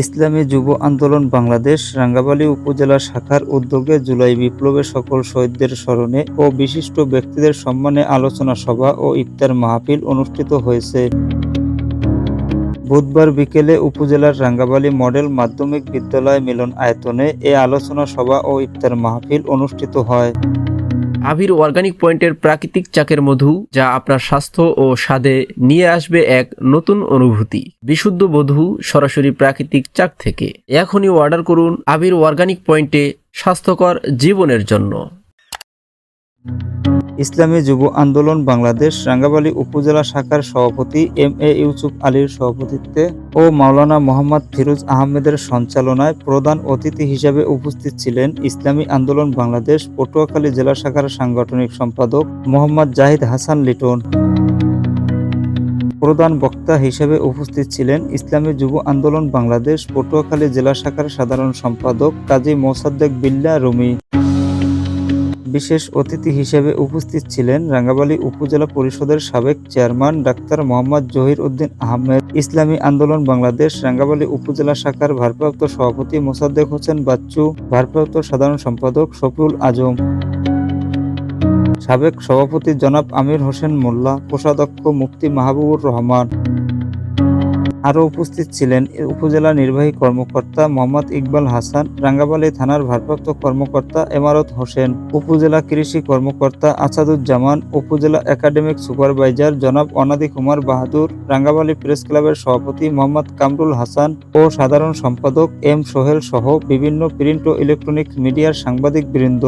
ইসলামী যুব আন্দোলন বাংলাদেশ রাঙ্গাবালী উপজেলা শাখার উদ্যোগে জুলাই বিপ্লবের সকল শহীদদের স্মরণে ও বিশিষ্ট ব্যক্তিদের সম্মানে আলোচনা সভা ও ইফতার মাহফিল অনুষ্ঠিত হয়েছে। বুধবার বিকেলে উপজেলার রাঙ্গাবালী মডেল মাধ্যমিক বিদ্যালয় মিলন আয়তনে এ আলোচনা সভা ও ইফতার মাহফিল অনুষ্ঠিত হয়। আবির অর্গানিক পয়েন্টের প্রাকৃতিক চাকের মধু, যা আপনার স্বাস্থ্য ও স্বাদে নিয়ে আসবে এক নতুন অনুভূতি। বিশুদ্ধ মধু সরাসরি প্রাকৃতিক চাক থেকে। এখনই অর্ডার করুন আবির অর্গানিক পয়েন্টে স্বাস্থ্যকর জীবনের জন্য। ইসলামী যুব আন্দোলন বাংলাদেশ রাঙ্গাবালী উপজেলা শাখার সভাপতি এম.এ. ইউসুফ আলীর সভাপতিত্বে ও মাওলানা মোহাম্মদ ফিরোজ আহমেদের সঞ্চালনায় প্রধান অতিথি হিসেবে উপস্থিত ছিলেন ইসলামী আন্দোলন বাংলাদেশ পটুয়াখালী জেলা শাখার সাংগঠনিক সম্পাদক মোহাম্মদ জাহিদ হাসান লিটন। প্রধান বক্তা হিসেবে উপস্থিত ছিলেন ইসলামী যুব আন্দোলন বাংলাদেশ পটুয়াখালী জেলা শাখার সাধারণ সম্পাদক কাজী মোসাদ্দেক বিল্লাহ রুমি। বিশেষ অতিথি হিসেবে উপস্থিত ছিলেন রাঙ্গাবালী উপজেলা পরিষদের সাবেক চেয়ারম্যান ডাক্তার মোহাম্মদ জহির উদ্দিন আহমেদ, ইসলামী আন্দোলন বাংলাদেশ রাঙ্গাবালী উপজেলা শাখার ভারপ্রাপ্ত সভাপতি মোসাদ্দেক হোসেন বাচ্চু, ভারপ্রাপ্ত সাধারণ সম্পাদক শফিউল আজম, সাবেক সভাপতি জনাব আমির হোসেন মোল্লা, কোষাধ্যক্ষ মুফতি মাহবুবুর রহমান। আরও উপস্থিত ছিলেন উপজেলা নির্বাহী কর্মকর্তা মোহাম্মদ ইকবাল হাসান, রাঙ্গাবালী থানার ভারপ্রাপ্ত কর্মকর্তা এমারত হোসেন, উপজেলা কৃষি কর্মকর্তা আসাদুজ্জামান, উপজেলা একাডেমিক সুপারভাইজার জনাব অনাদি কুমার বাহাদুর, রাঙ্গাবালী প্রেস ক্লাবের সভাপতি মোহাম্মদ কামরুল হাসান ও সাধারণ সম্পাদক এম সোহেল সহ বিভিন্ন প্রিন্ট ও ইলেকট্রনিক মিডিয়ার সাংবাদিক বৃন্দ।